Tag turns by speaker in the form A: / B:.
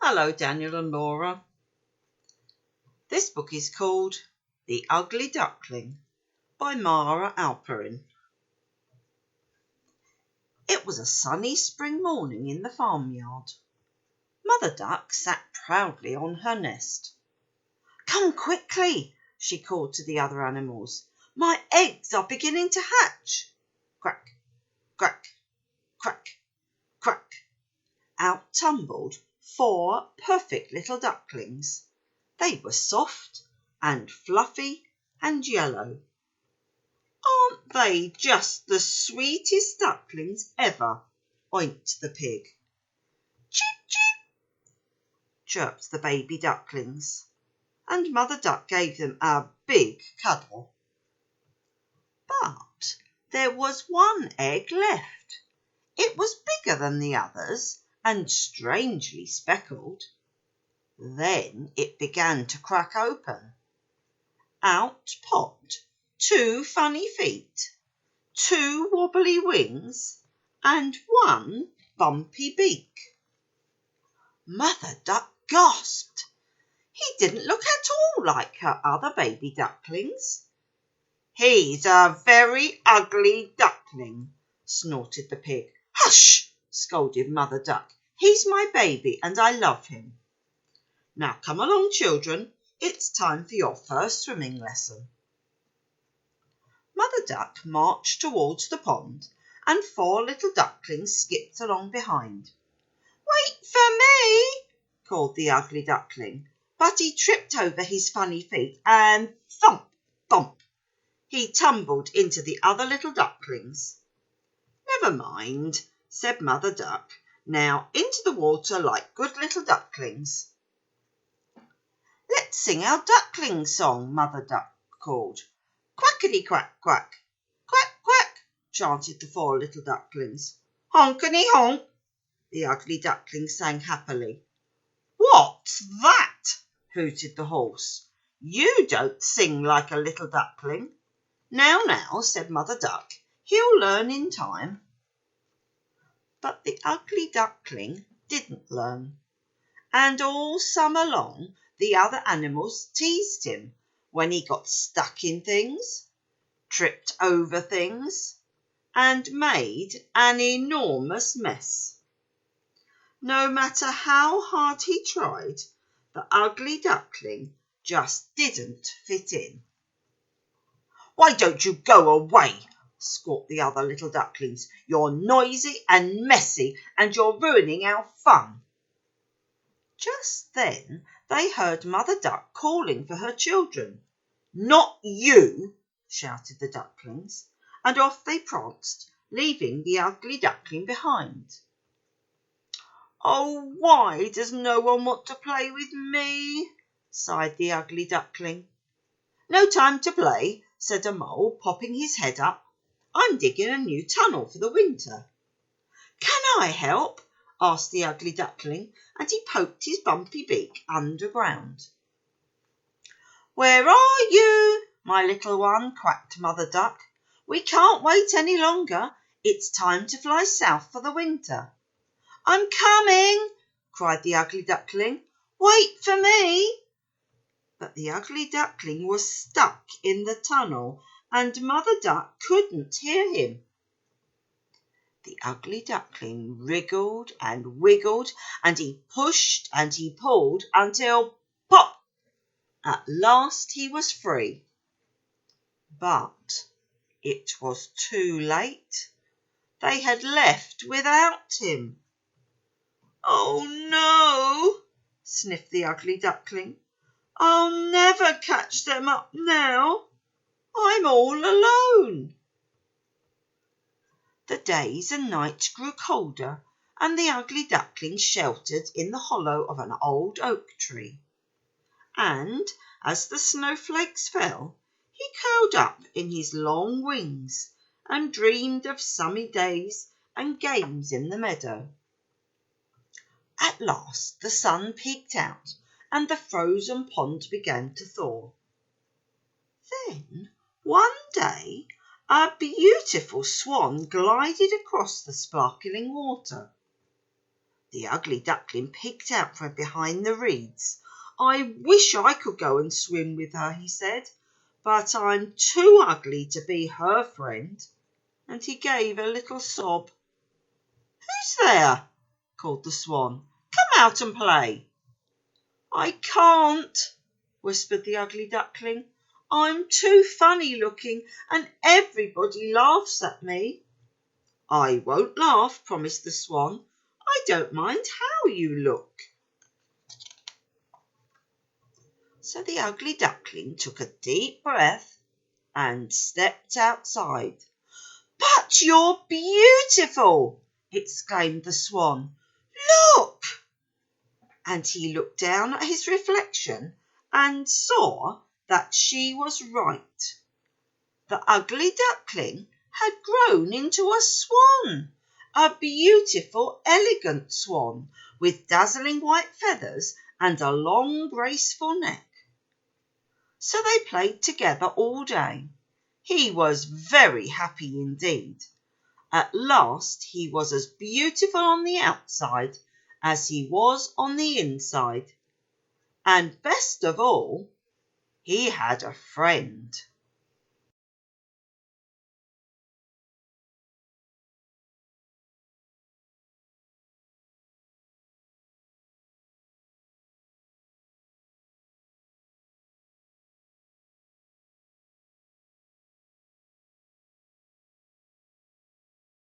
A: Hello, Daniel and Laura. This book is called The Ugly Duckling by Mara Alperin. It was a sunny spring morning in the farmyard. Mother Duck sat proudly on her nest. "Come quickly," she called to the other animals. "My eggs are beginning to hatch." Quack, quack, quack, quack. Out tumbled 4 perfect little ducklings. They were soft and fluffy and yellow. "Aren't they just the sweetest ducklings ever?" oinked the pig. "Cheep, cheep," chirped the baby ducklings, and Mother Duck gave them a big cuddle. But there was one egg left. It was bigger than the others and strangely speckled. Then it began to crack open. Out popped 2 funny feet, 2 wobbly wings, and 1 bumpy beak. Mother Duck gasped. He didn't look at all like her other baby ducklings. "He's a very ugly duckling," snorted the pig. "Hush!" scolded Mother Duck. "He's my baby and I love him. Now come along, children. It's time for your first swimming lesson." Mother Duck marched towards the pond and 4 little ducklings skipped along behind. "Wait for me," called the ugly duckling, but he tripped over his funny feet and thump, thump, he tumbled into the other little ducklings. "Never mind," said Mother Duck. "Now into the water like good little ducklings." "Let's sing our duckling song," Mother Duck called. "Quackity quack quack, quack quack," chanted the 4 little ducklings. "Honkany honk," the ugly duckling sang happily. "What's that?" hooted the horse. "You don't sing like a little duckling." Now," said Mother Duck. "He'll learn in time." But the ugly duckling didn't learn, and all summer long the other animals teased him when he got stuck in things, tripped over things, and made an enormous mess. No matter how hard he tried, the ugly duckling just didn't fit in. "Why don't you go away?" squawked the other little ducklings. "You're noisy and messy and you're ruining our fun." Just then they heard Mother Duck calling for her children. "Not you!" shouted the ducklings, and off they pranced, leaving the ugly duckling behind. "Oh, why does no one want to play with me?" sighed the ugly duckling. "No time to play," said a mole, popping his head up. "I'm digging a new tunnel for the winter." "Can I help?" asked the ugly duckling, and he poked his bumpy beak underground. "Where are you, my little one?" quacked Mother Duck. "We can't wait any longer. It's time to fly south for the winter." "I'm coming," cried the ugly duckling. "Wait for me." But the ugly duckling was stuck in the tunnel and Mother Duck couldn't hear him. The ugly duckling wriggled and wiggled and he pushed and he pulled until pop! At last he was free. But it was too late. They had left without him. "Oh no," sniffed the ugly duckling. "I'll never catch them up now. I'm all alone." The days and nights grew colder and the ugly duckling sheltered in the hollow of an old oak tree. And as the snowflakes fell, he curled up in his long wings and dreamed of sunny days and games in the meadow. At last the sun peeked out and the frozen pond began to thaw. Then one day a beautiful swan glided across the sparkling water. The ugly duckling peeked out from behind the reeds. "I wish I could go and swim with her," he said, "but I'm too ugly to be her friend." And he gave a little sob. "Who's there?" called the swan. "Come out and play." "I can't," whispered the ugly duckling. "I'm too funny looking and everybody laughs at me." "I won't laugh," promised the swan. "I don't mind how you look." So the ugly duckling took a deep breath and stepped outside. "But you're beautiful!" exclaimed the swan. "Look!" And he looked down at his reflection and saw that she was right. The ugly duckling had grown into a swan, a beautiful, elegant swan with dazzling white feathers and a long, graceful neck. So they played together all day. He was very happy indeed. At last he was as beautiful on the outside as he was on the inside. And best of all, he had a friend.